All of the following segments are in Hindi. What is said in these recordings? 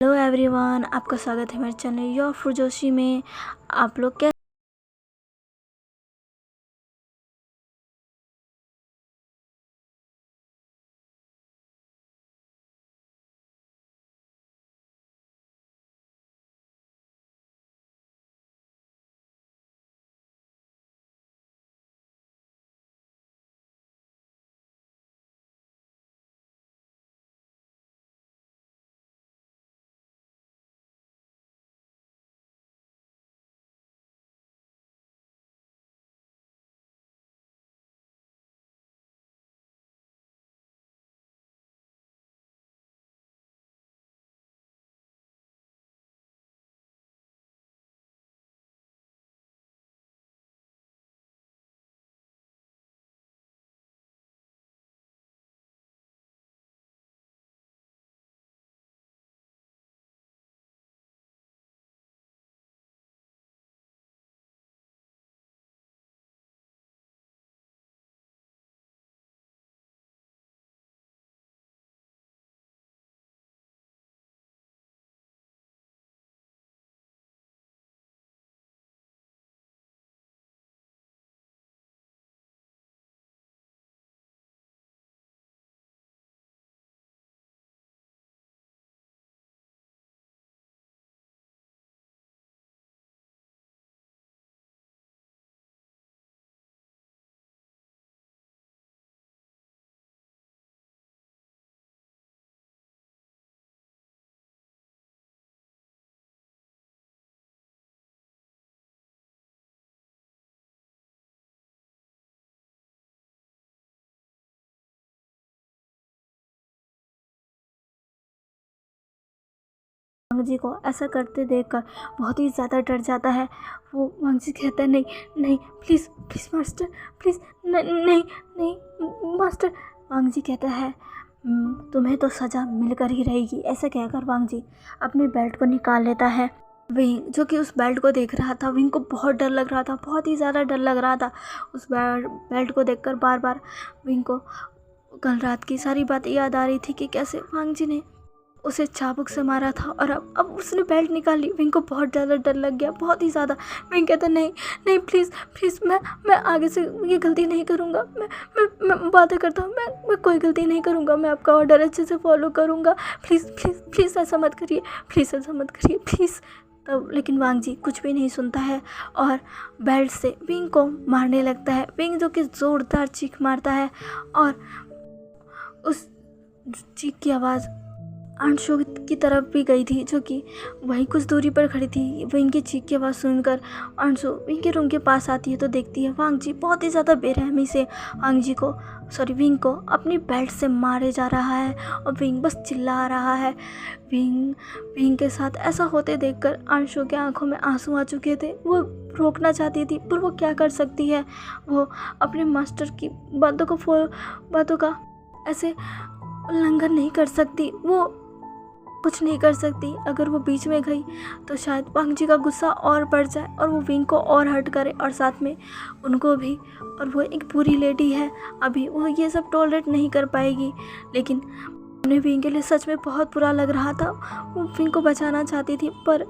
हेलो एवरीवन, आपका स्वागत है मेरे चैनल योर फूड जोशी में। आप लोग क्या वांग जी को ऐसा करते देखकर बहुत ही ज़्यादा डर जाता है। वो वांग जी कहता है, नहीं नहीं, प्लीज़ प्लीज़ मास्टर, प्लीज़ नहीं नहीं नहीं मास्टर। वांग जी कहता है, तुम्हें तो सज़ा मिलकर ही रहेगी। ऐसा कहकर वांग जी अपने बेल्ट को निकाल लेता है। विंग जो कि उस बेल्ट को देख रहा था, विंग को बहुत डर लग रहा था, बहुत ही ज़्यादा डर लग रहा था। उस बेल्ट को देखकर बार बार विंग को कल रात की सारी बातें याद आ रही थी कि कैसे वांग जी ने उसे चाबुक से मारा था और अब उसने बेल्ट निकाल ली। विंग को बहुत ज़्यादा डर लग गया, बहुत ही ज़्यादा। विंग कहता, नहीं नहीं, प्लीज़ प्लीज़, मैं आगे से ये गलती नहीं करूँगा। मैं बातें करता हूँ, मैं कोई गलती नहीं करूँगा। मैं आपका ऑर्डर अच्छे से फॉलो करूँगा। प्लीज़ प्लीज़ प्लीज़ ऐसा मत करिए, प्लीज़ ऐसा मत करिए, प्लीज़। तब लेकिन वांग जी कुछ भी नहीं सुनता है और बेल्ट से विंग को मारने लगता है। विंग जो कि ज़ोरदार चीख मारता है और उस चीख की आवाज़ अंशु की तरफ भी गई थी, जो कि वहीं कुछ दूरी पर खड़ी थी। विंग की चीख की आवाज़ सुनकर अंशु विंग के रूम के पास आती है तो देखती है वांग जी बहुत ही ज़्यादा बेरहमी से विंग को अपनी बेल्ट से मारे जा रहा है और विंग बस चिल्ला रहा है। विंग के साथ ऐसा होते देखकर अंशु के आंखों में आंसू आ चुके थे। वो रोकना चाहती थी पर वो क्या कर सकती है। वो अपने मास्टर की बातों का ऐसे उल्लंघन नहीं कर सकती। वो कुछ नहीं कर सकती। अगर वो बीच में गई तो शायद वांग जी का गुस्सा और बढ़ जाए और वो विंग को और हर्ट करे और साथ में उनको भी। और वो एक बुरी लेडी है, अभी वो ये सब टॉलरेट नहीं कर पाएगी। लेकिन उन्हें विंग के लिए सच में बहुत बुरा लग रहा था। वो विंग को बचाना चाहती थी पर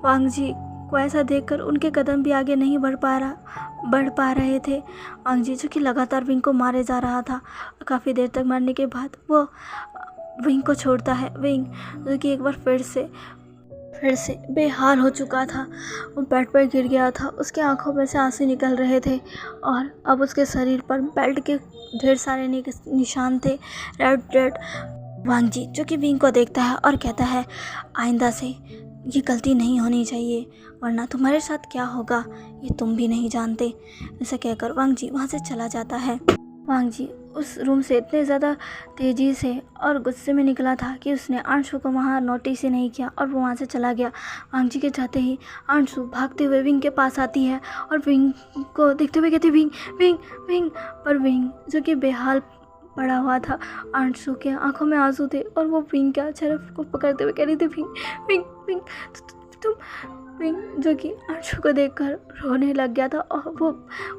वांग जी को ऐसा देखकर उनके कदम भी आगे नहीं बढ़ पा रहे थे। वांग जी जो कि लगातार विंग को मारे जा रहा था। काफ़ी देर तक मारने के बाद वो विंग को छोड़ता है। विंग जो कि एक बार फिर से बेहाल हो चुका था, वो बेड पर गिर गया था। उसके आंखों में से आंसू निकल रहे थे और अब उसके शरीर पर बेल्ट के ढेर सारे निशान थे, रेड। वांग जी जो कि विंग को देखता है और कहता है, आइंदा से ये गलती नहीं होनी चाहिए वरना तुम्हारे साथ क्या होगा ये तुम भी नहीं जानते। ऐसा कहकर वांग जी वहाँ से चला जाता है। वांग जी उस रूम से इतने ज़्यादा तेज़ी से और गुस्से में निकला था कि उसने अंशु को वहाँ नोटिस ही नहीं किया और वो वहाँ से चला गया। वांग जी के जाते ही अंशु भागते हुए विंग के पास आती है और विंग को देखते हुए कहती, विंग विंग विंग। पर विंग जो कि बेहाल पड़ा हुआ था, अंशु के आंखों में आंसू थे और वो विंग के चेहरे को पकड़ते हुए कह रही थी, विंग विंग विंग तुम। विंग जो कि अंशु को देखकर रोने लग गया था और वो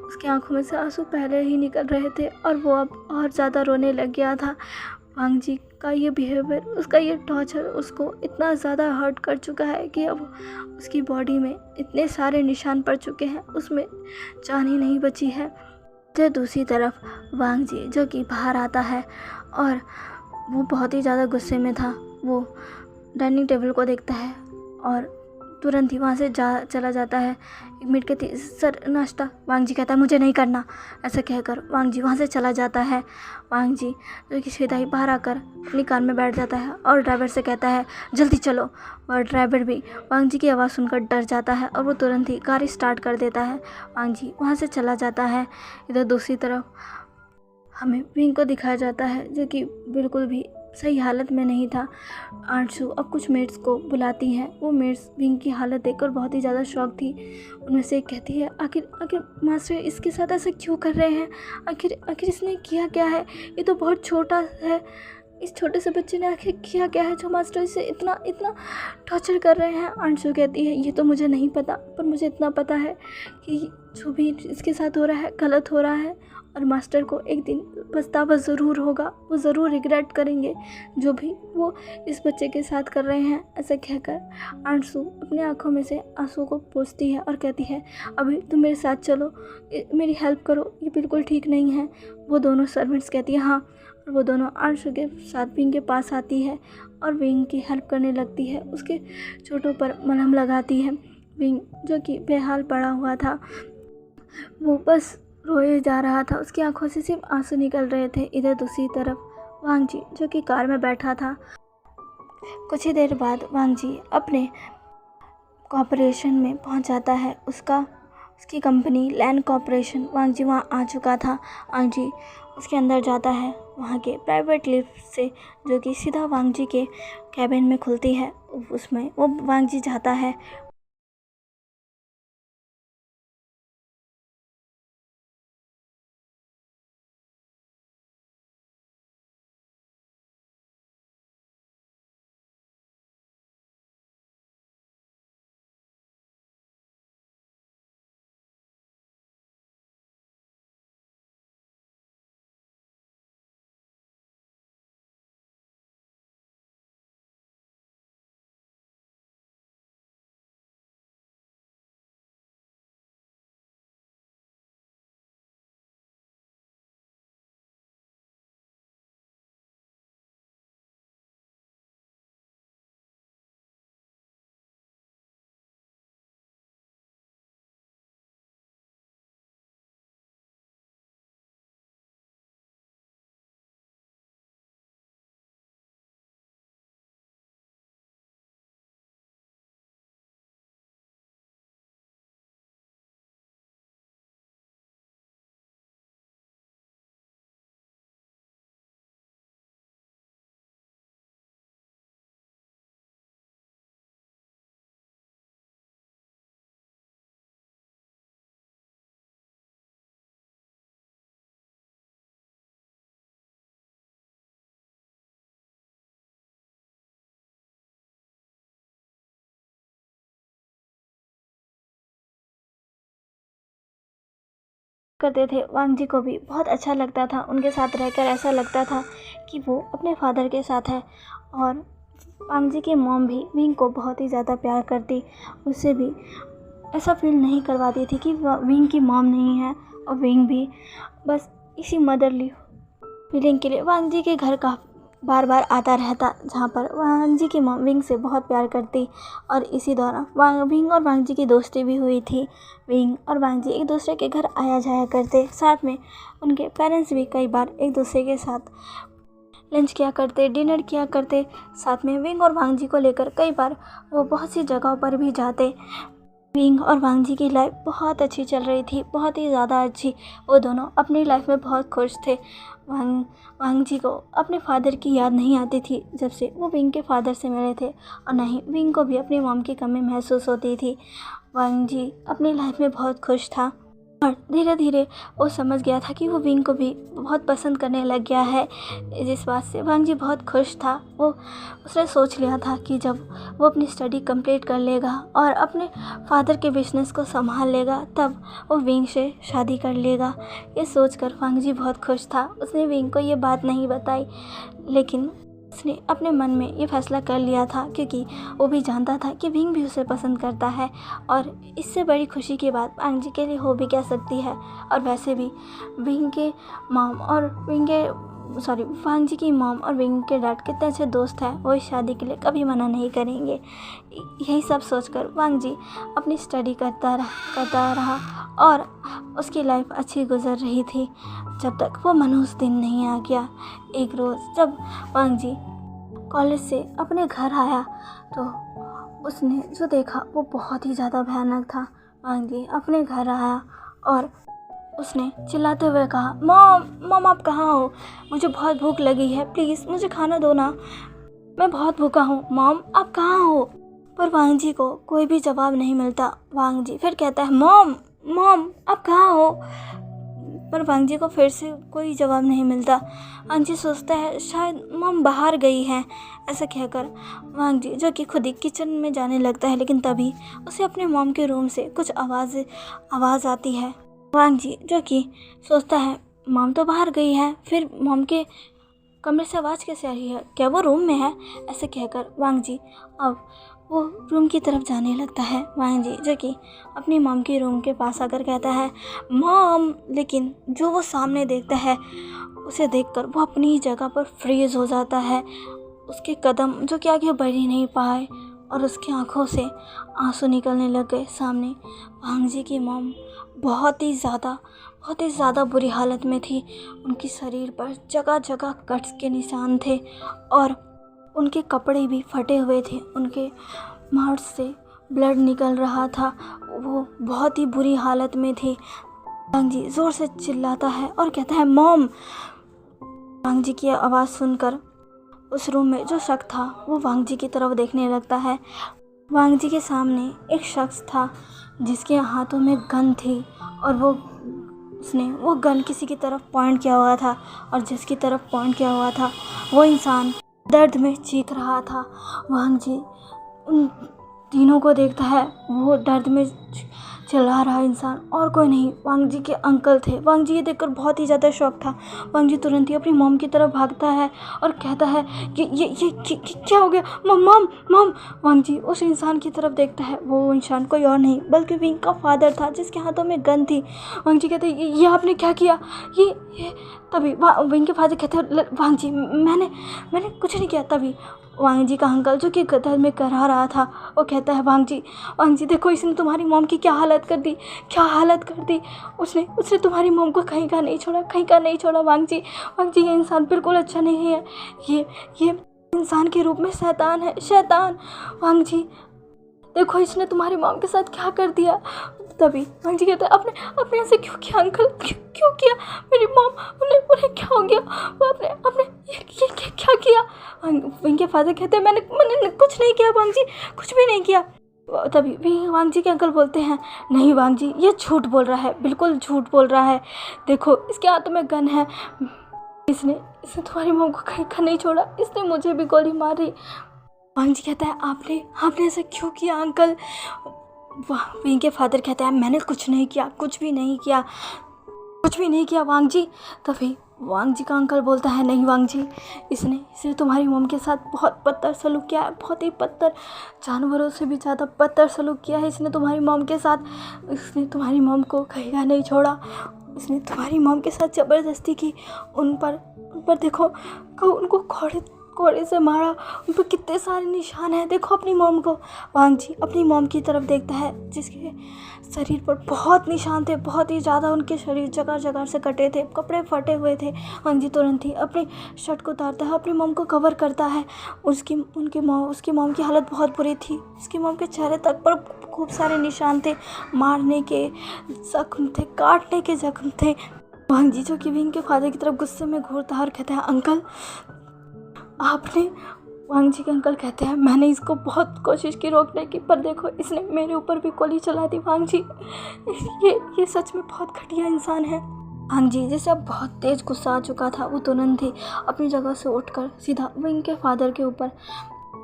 उसकी आंखों में से आंसू पहले ही निकल रहे थे और वो अब और ज़्यादा रोने लग गया था। वांग जी का ये बिहेवियर, उसका ये टॉर्चर उसको इतना ज़्यादा हर्ट कर चुका है कि अब उसकी बॉडी में इतने सारे निशान पड़ चुके हैं, उसमें जान ही नहीं बची है। तो दूसरी तरफ वांग जी जो कि बाहर आता है और वो बहुत ही ज़्यादा गुस्से में था। वो डाइनिंग टेबल को देखता है और तुरंत ही वहाँ से चला जाता है। 1 मिनट कहती सर नाश्ता। वांग जी कहता है मुझे नहीं करना। ऐसा कहकर वांग जी वहाँ से चला जाता है। वांग जी जो कि सीधा ही बाहर आकर अपनी कार में बैठ जाता है और ड्राइवर से कहता है जल्दी चलो। और ड्राइवर भी वांग जी की आवाज़ सुनकर डर जाता है और वो तुरंत ही कार स्टार्ट कर देता है। वांग जी वहाँ से चला जाता है। इधर दूसरी तरफ हमें विंग को दिखाया जाता है जो कि बिल्कुल भी सही हालत में नहीं था। आंसू अब कुछ मेट्स को बुलाती हैं। वो मेट्स विंग की हालत देखकर बहुत ही ज़्यादा शॉक थी। उनमें से एक कहती है आखिर आखिर मास्टर इसके साथ ऐसा क्यों कर रहे हैं? आखिर आखिर इसने किया क्या है? ये तो बहुत छोटा है। इस छोटे से बच्चे ने आखिर किया क्या है जो मास्टर इसे इतना इतना टॉर्चर कर रहे हैं? आंसू कहती है ये तो मुझे नहीं पता, पर मुझे इतना पता है कि जो भी इसके साथ हो रहा है गलत हो रहा है और मास्टर को एक दिन पछतावा ज़रूर होगा। वो ज़रूर रिग्रेट करेंगे जो भी वो इस बच्चे के साथ कर रहे हैं। ऐसा कहकर आंसू अपनी आंखों में से आंसू को पोंछती है और कहती है अभी तुम मेरे साथ चलो, मेरी हेल्प करो, ये बिल्कुल ठीक नहीं है। वो दोनों सर्वेंट्स कहती है हाँ, और वो दोनों आंसू के साथ विंग के पास आती है और विंग की हेल्प करने लगती है। उसके चोटों पर मलहम लगाती है। विंग जो कि बेहाल पड़ा हुआ था, वो बस रोए जा रहा था। उसकी आंखों से सिर्फ आंसू निकल रहे थे। इधर दूसरी तरफ वांग जी जो कि कार में बैठा था। कुछ ही देर बाद वांग जी अपने कॉर्पोरेशन में पहुंच जाता है। उसकी कंपनी लैंड कॉर्पोरेशन, वांग जी वहाँ आ चुका था। वांग जी उसके अंदर जाता है वहाँ के प्राइवेट लिफ्ट से जो कि सीधा वांग जी के कैबिन में खुलती है। उसमें वो वांग जी जाता है। करते थे। वांग जी को भी बहुत अच्छा लगता था उनके साथ रहकर। ऐसा लगता था कि वो अपने फादर के साथ है। और वांग जी की मॉम भी विंग को बहुत ही ज़्यादा प्यार करती। उससे भी ऐसा फील नहीं करवाती थी कि विंग की मॉम नहीं है। और विंग भी बस इसी मदरली फीलिंग के लिए वांग जी के घर का बार बार आता रहता, जहाँ पर वांग जी की मॉम विंग से बहुत प्यार करती। और इसी दौरान विंग और वांग जी की दोस्ती भी हुई थी। विंग और वांग जी एक दूसरे के घर आया जाया करते। साथ में उनके पेरेंट्स भी कई बार एक दूसरे के साथ लंच किया करते, डिनर किया करते। साथ में विंग और वांग जी को लेकर कई बार वो बहुत सी जगहों पर भी जाते। विंग और वांग जी की लाइफ बहुत अच्छी चल रही थी, बहुत ही ज़्यादा अच्छी। वो दोनों अपनी लाइफ में बहुत खुश थे। वांग जी को अपने फादर की याद नहीं आती थी जब से वो विंग के फादर से मिले थे, और ना ही विंग को भी अपनी मॉम की कमी महसूस होती थी। वांग जी अपनी लाइफ में बहुत खुश था। और धीरे धीरे वो समझ गया था कि वो विंग को भी बहुत पसंद करने लग गया है। जिस बात से वांग जी बहुत खुश था। उसने सोच लिया था कि जब वो अपनी स्टडी कंप्लीट कर लेगा और अपने फादर के बिजनेस को संभाल लेगा तब वो विंग से शादी कर लेगा। ये सोचकर वांग जी बहुत खुश था। उसने विंग को ये बात नहीं बताई, लेकिन उसने अपने मन में ये फैसला कर लिया था क्योंकि वो भी जानता था कि विंग भी उसे पसंद करता है और इससे बड़ी खुशी की बात वांग जी के लिए हो भी क्या सकती है। और वैसे भी विंग के मॉम और वांग जी की मॉम और विंग के डैड कितने अच्छे दोस्त हैं, वो इस शादी के लिए कभी मना नहीं करेंगे। यही सब सोचकर वांग जी अपनी स्टडी करता रहा और उसकी लाइफ अच्छी गुजर रही थी जब तक वो मनहूस दिन नहीं आ गया। एक रोज़ जब वांग जी कॉलेज से अपने घर आया तो उसने जो देखा वो बहुत ही ज़्यादा भयानक था। वांग जी अपने घर आया और उसने चिल्लाते हुए कहा, मॉम आप कहाँ हो? मुझे बहुत भूख लगी है, प्लीज़ मुझे खाना दो ना, मैं बहुत भूखा हूँ। मॉम आप कहाँ हो? पर वांग जी को कोई भी जवाब नहीं मिलता। वांग जी फिर कहता है, मॉम आप कहाँ हो? पर वांग जी को फिर से कोई जवाब नहीं मिलता। वांग जी सोचता है शायद मॉम बाहर गई हैं। ऐसा कहकर वांग जी जो कि खुद ही किचन में जाने लगता है, लेकिन तभी उसे अपने मॉम के रूम से कुछ आवाज़ आती है। वांग जी जो कि सोचता है मॉम तो बाहर गई है, फिर मॉम के कमरे से आवाज़ कैसे आ रही है, क्या वो रूम में है? ऐसे कहकर वांग जी अब वो रूम की तरफ जाने लगता है। वांग जी जो कि अपनी मॉम के रूम के पास आकर कहता है, मॉम, लेकिन जो वो सामने देखता है उसे देखकर वो अपनी जगह पर फ्रीज हो जाता है। उसके कदम जो कि आगे बढ़ ही नहीं पाए और उसकी आंखों से आंसू निकलने लग गए। सामने वांग जी की मॉम बहुत ही ज़्यादा बुरी हालत में थी। उनकी शरीर पर जगह जगह कट्स के निशान थे और उनके कपड़े भी फटे हुए थे। उनके माउथ से ब्लड निकल रहा था। वो बहुत ही बुरी हालत में थी। वांग जी ज़ोर से चिल्लाता है और कहता है, मॉम। वांग जी की आवाज़ सुनकर उस रूम में जो शख्स था वो वांग जी की तरफ देखने लगता है। वांग जी के सामने एक शख्स था जिसके हाथों में गन थी और उसने वो गन किसी की तरफ पॉइंट किया हुआ था और जिसकी तरफ पॉइंट किया हुआ था वो इंसान दर्द में चीख रहा था। वांग जी उन तीनों को देखता है। वो दर्द में चिल्ला रहा इंसान और कोई नहीं, वांग जी के अंकल थे। वांग जी ये देखकर बहुत ही ज़्यादा शॉक था। वांग जी तुरंत ही अपनी मॉम की तरफ भागता है और कहता है कि ये क्या हो गया? मॉम। वांग जी उस इंसान की तरफ देखता है। वो इंसान कोई और नहीं बल्कि विंग का फादर था जिसके हाथों में गन थी। वांग जी कहते हैं, ये आपने क्या किया? ये तभी विंग के फादर कहते हैं, वांग जी मैंने कुछ नहीं किया। तभी वांग जी का अंकल जो कि गदर में करा रहा था वो कहता है, वांग जी देखो, इसने तुम्हारी मॉम की क्या हालत कर दी। उसने तुम्हारी मॉम को कहीं का नहीं छोड़ा। वांग जी ये इंसान बिल्कुल अच्छा नहीं है। ये इंसान के रूप में शैतान है। वांग जी देखो, इसने तुम्हारी मॉम के साथ क्या कर दिया। तभी वांग जी कहता है, आपने ऐसे क्यों किया अंकल? क्यों किया? मेरी मॉम, उन्हें क्या हो गया? आपने ये क्या किया? विंग के फादर कहते हैं, मैंने कुछ नहीं किया वांग जी, कुछ भी नहीं किया। तभी वांग जी के अंकल बोलते हैं, नहीं वांग जी, ये झूठ बोल रहा है, बिल्कुल झूठ बोल रहा है। देखो इसके हाथों में गन है। इसने तुम्हारी मॉम को कहीं का नहीं छोड़ा, इसने मुझे भी गोली मारी। वांग जी कहता है, आपने ऐसा क्यों किया अंकल? विंग के फादर कहते हैं, मैंने कुछ भी नहीं किया वांग जी। तभी वांग जी का अंकल बोलता है, नहीं वांग जी, इसने तुम्हारी मॉम के साथ बहुत बदतर सलूक किया है, बहुत ही बदतर, जानवरों से भी ज़्यादा बदतर सलूक किया है इसने तुम्हारी मॉम के साथ। इसने तुम्हारी मॉम को कहीं का नहीं छोड़ा। इसने तुम्हारी मॉम के साथ ज़बरदस्ती की। उन पर देखो, उनको कोड़े से मारा। उन पर कितने सारे निशान हैं, देखो अपनी मॉम को। वांग जी अपनी मॉम की तरफ देखता है जिसके शरीर पर बहुत निशान थे, बहुत ही ज़्यादा। उनके शरीर जगह जगह से कटे थे, कपड़े फटे हुए थे। वांग जी तुरंत ही अपनी शर्ट को उतारता है, अपनी मॉम को कवर करता है। उसकी मॉम की हालत बहुत बुरी थी। उसकी मॉम के चेहरे तक पर खूब सारे निशान थे, मारने के जख्म थे, काटने के जख्म थे। वांग जी जो कि विंग के फादर की तरफ गुस्से में घूरता है और कहता है, अंकल, आपने वांग जी के अंकल कहते हैं मैंने इसको बहुत कोशिश की रोकने की, पर देखो इसने मेरे ऊपर भी गोली चला दी। वांग जी ये सच में बहुत घटिया इंसान है। वांग जी जैसे अब बहुत तेज़ गुस्सा आ चुका था, वो तुरंत ही अपनी जगह से उठकर सीधा विंग के फादर के ऊपर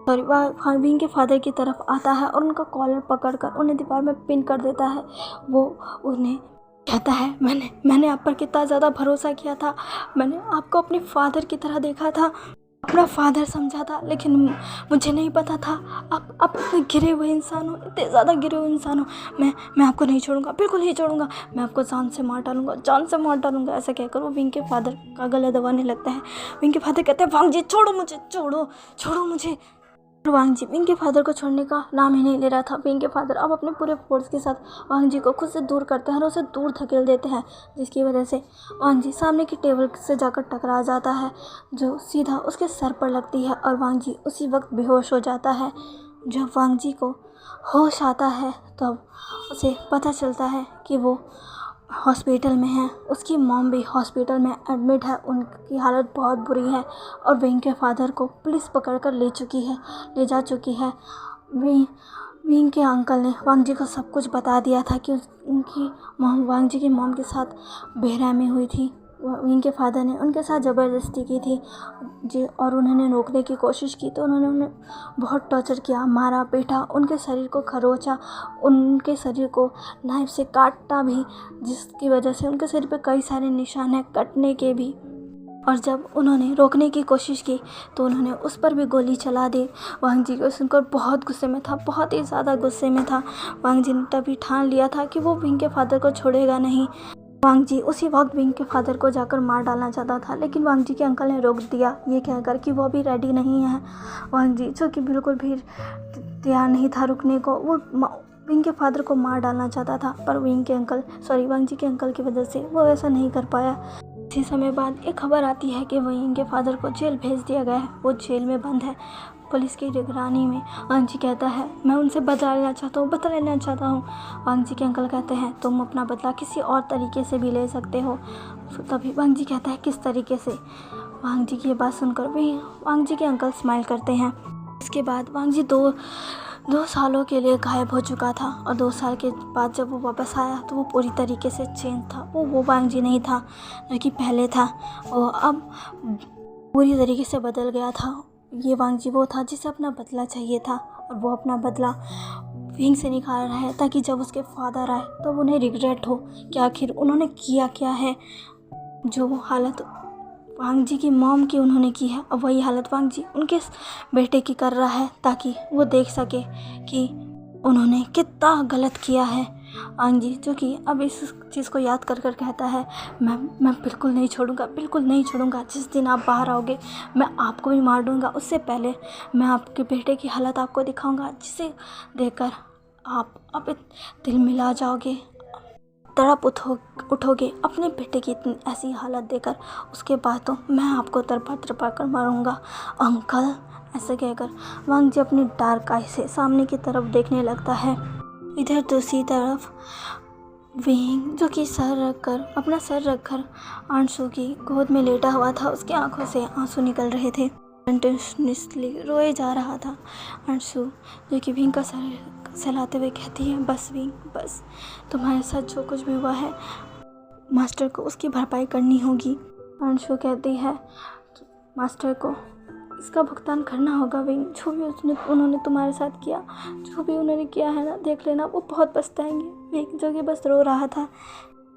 विंग के फादर की तरफ आता है और उनका कॉलर पकड़कर उन्हें दीवार में पिन कर देता है। वो उन्हें कहता है मैंने आप पर कितना ज़्यादा भरोसा किया था, मैंने आपको अपने फादर की तरह देखा था, अपना फादर समझा था, लेकिन मुझे नहीं पता था आप इतने गिरे हुए इंसान हो, इतने ज़्यादा गिरे हुए इंसान हो। मैं आपको नहीं छोड़ूंगा, बिल्कुल नहीं छोड़ूंगा, मैं आपको जान से मार डालूंगा। ऐसा कहकर वो विंग के फादर का गला दबाने लगता है। विंग के फादर कहते हैं वांग जी छोड़ो मुझे, छोड़ो मुझे। वांग जी विंग के फादर को छोड़ने का नाम ही नहीं ले रहा था। विंग के फादर अब अपने पूरे फोर्स के साथ वांग जी को खुद से दूर करते हैं और उसे दूर धकेल देते हैं, जिसकी वजह से वांग जी सामने की टेबल से जाकर टकरा जाता है, जो सीधा उसके सर पर लगती है और वांग जी उसी वक्त बेहोश हो जाता है। जब वांग जी को होश आता है तब उसे पता चलता है कि वो हॉस्पिटल में है। उसकी मॉम भी हॉस्पिटल में एडमिट है, उनकी हालत बहुत बुरी है और विंग के फादर को पुलिस पकड़कर ले जा चुकी है। विंग के अंकल ने वांग जी को सब कुछ बता दिया था कि उनकी मॉम वांग जी की मॉम के साथ बेरहमी हुई थी। विंग के फादर ने उनके साथ ज़बरदस्ती की थी जी, और उन्होंने रोकने की कोशिश की तो उन्होंने उन्हें बहुत टॉर्चर किया, मारा पीटा, उनके शरीर को खरोचा, उनके शरीर को नाइफ से काटा भी, जिसकी वजह से उनके शरीर पे कई सारे निशान हैं कटने के भी। और जब उन्होंने रोकने की कोशिश की तो उन्होंने उस पर भी गोली चला दी। वांग जी को सुनकर बहुत गुस्से में था, बहुत ही ज़्यादा गुस्से में था। वांग जी ने तभी ठान लिया था कि वो विंग के फादर को छोड़ेगा नहीं। वांग जी उसी वक्त विंग के फादर को जाकर मार डालना चाहता था, लेकिन वांग जी के अंकल ने रोक दिया, ये कहकर कि वो अभी रेडी नहीं है। वांग जी जो कि बिल्कुल भी तैयार नहीं था रुकने को, वो विंग के फादर को मार डालना चाहता था, पर वांग जी के अंकल की वजह से वो ऐसा नहीं कर पाया। इसी समय बाद एक खबर आती है कि विंग के फादर को जेल भेज दिया गया है, वो जेल में बंद है पुलिस की निगरानी में। वांग जी कहता है मैं उनसे बदला लेना चाहता हूँ। वांग जी के अंकल कहते हैं तुम अपना बदला किसी और तरीके से भी ले सकते हो। तभी वांग जी कहता है किस तरीके से। वांग जी की ये बात सुनकर वांग जी के अंकल स्माइल करते हैं। इसके बाद वांग जी दो सालों के लिए गायब हो चुका था और 2 साल के बाद जब वो वापस आया तो वो पूरी तरीके से चेंज था। वो वांग जी नहीं था जो कि पहले था, वो अब पूरी तरीके से बदल गया था। ये वांग जी वो था जिसे अपना बदला चाहिए था और वो अपना बदला विंग से निकाल रहा है ताकि जब उसके फादर आए तो उन्हें रिग्रेट हो कि आखिर उन्होंने किया क्या है। जो हालत वांग जी की मॉम की उन्होंने की है, अब वही हालत वांग जी उनके बेटे की कर रहा है ताकि वो देख सके कि उन्होंने कितना गलत किया है। वांग जी जो कि अब इस चीज़ को याद कर कहता है मैं बिल्कुल नहीं छोड़ूंगा। जिस दिन आप बाहर आओगे मैं आपको भी मार दूंगा। उससे पहले मैं आपके बेटे की हालत आपको दिखाऊंगा, जिसे देखकर आप दिल मिला जाओगे, तड़प उठोगे अपने बेटे की इतनी ऐसी हालत देखकर। उसके बाद तो मैं आपको तरपा कर मारूंगा अंकल। ऐसे कहकर वांग जी अपनी डार्क आई से सामने की तरफ देखने लगता है। इधर दूसरी तरफ विंग जो कि अपना सर रखकर अंशु की गोद में लेटा हुआ था, उसकी आंखों से आंसू निकल रहे थे, कंटिन्यूसली रोए जा रहा था। अंशु जो कि विंग का सर सहलाते हुए कहती है बस विंग बस, तुम्हारे साथ जो कुछ भी हुआ है मास्टर को उसकी भरपाई करनी होगी। अंशु कहती है मास्टर को इसका भुगतान करना होगा विंग, जो भी उन्होंने तुम्हारे साथ किया, जो भी उन्होंने किया है ना, देख लेना वो बहुत पछताएंगे। विंग जो कि बस रो रहा था।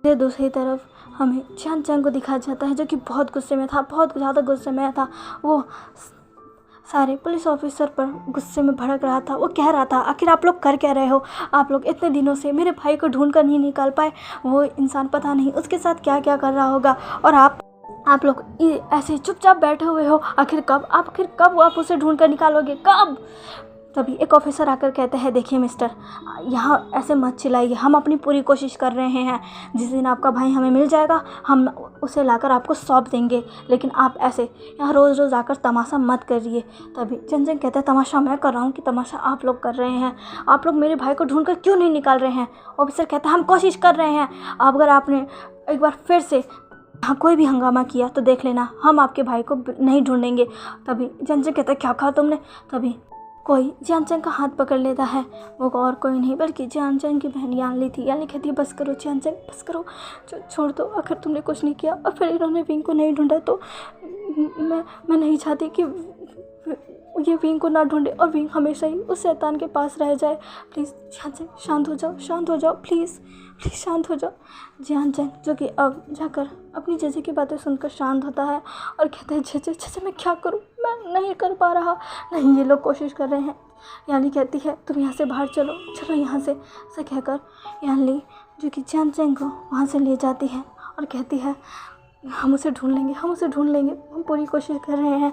फिर दूसरी तरफ हमें चांग को दिखाया जाता है जो कि बहुत गुस्से में था, बहुत ज़्यादा गुस्से में था। वो सारे पुलिस ऑफिसर पर गुस्से में भड़क रहा था। वो कह रहा था आखिर आप लोग कर क्या रहे हो, आप लोग इतने दिनों से मेरे भाई को ढूंढ कर नहीं निकाल पाए, वो इंसान पता नहीं उसके साथ क्या क्या कर रहा होगा, और आप लोग ऐसे चुपचाप बैठे हुए हो। आखिर कब आप उसे ढूंढ कर निकालोगे, कब? तभी एक ऑफिसर आकर कहते हैं देखिए मिस्टर, यहाँ ऐसे मत चिल्लाइए, हम अपनी पूरी कोशिश कर रहे हैं। जिस दिन आपका भाई हमें मिल जाएगा हम उसे लाकर आपको सौंप देंगे, लेकिन आप ऐसे यहाँ रोज़ रोज़ आकर तमाशा मत करिए। तभी चंचन कहता है तमाशा मैं कर रहा हूँ कि तमाशा आप लोग कर रहे हैं, आप लोग मेरे भाई को ढूंढ कर क्यों नहीं निकाल रहे हैं? ऑफिसर कहता है हम कोशिश कर रहे हैं, अगर आपने एक बार फिर से हाँ कोई भी हंगामा किया तो देख लेना, हम आपके भाई को नहीं ढूंढेंगे। तभी जानचंग कहता है क्या कहा तुमने। तभी कोई जानचंग का हाथ पकड़ लेता है, वो और कोई नहीं बल्कि जानचंग की बहन यानली थी। यानली कहती है बस करो जानचंग, बस करो, छोड़ दो। अगर तुमने कुछ नहीं किया और फिर इन्होंने विंग को नहीं ढूंढा तो मैं नहीं चाहती कि ये विंग को ना ढूंढे और विंग हमेशा ही उस शैतान के पास रह जाए। प्लीज़ जानचंग शांत हो जाओ, शांत हो जाओ, प्लीज़ प्लीज़ शांत हो जाओ। जानचंग जो कि अब जाकर अपनी जीजी की बातें सुनकर शांत होता है और कहता है जीजी मैं क्या करूं, मैं नहीं कर पा रहा। नहीं ये लोग कोशिश कर रहे हैं। यानली कहती है तुम यहाँ से बाहर चलो, चलो यहाँ से। ऐसा कहकर यानली जो कि जानचंग को वहाँ से ले जाती है और कहती है हम उसे ढूंढ लेंगे, हम उसे ढूंढ लेंगे, हम पूरी कोशिश कर रहे हैं।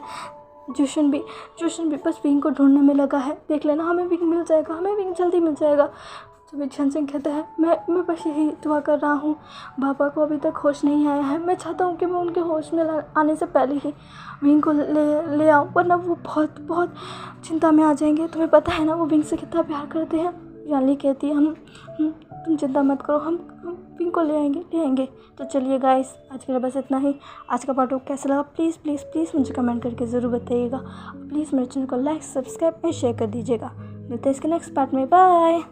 जूशन भी बस विंग को ढूंढने में लगा है, देख लेना हमें विंग मिल जाएगा, हमें विंग जल्दी मिल जाएगा। तो जानचंग कहता है मैं बस यही दुआ कर रहा हूँ, पापा को अभी तक होश नहीं आया है। मैं चाहता हूँ कि मैं उनके होश में आने से पहले ही विंग को ले आऊँ, वरना वो बहुत बहुत चिंता में आ जाएंगे। तुम्हें पता है ना वो विंग से कितना प्यार करते हैं। यानली कहती है हम तुम चिंता मत करो, हम विंग को ले आएंगे। तो चलिए गाइस आज के लिए बस इतना ही। आज का पार्ट कैसा लगा प्लीज़ प्लीज़ प्लीज़ मुझे कमेंट करके ज़रूर बताइएगा। प्लीज़ मेरे चैनल को लाइक सब्सक्राइब एंड शेयर कर दीजिएगा। मिलते हैं इसके नेक्स्ट पार्ट में, बाय।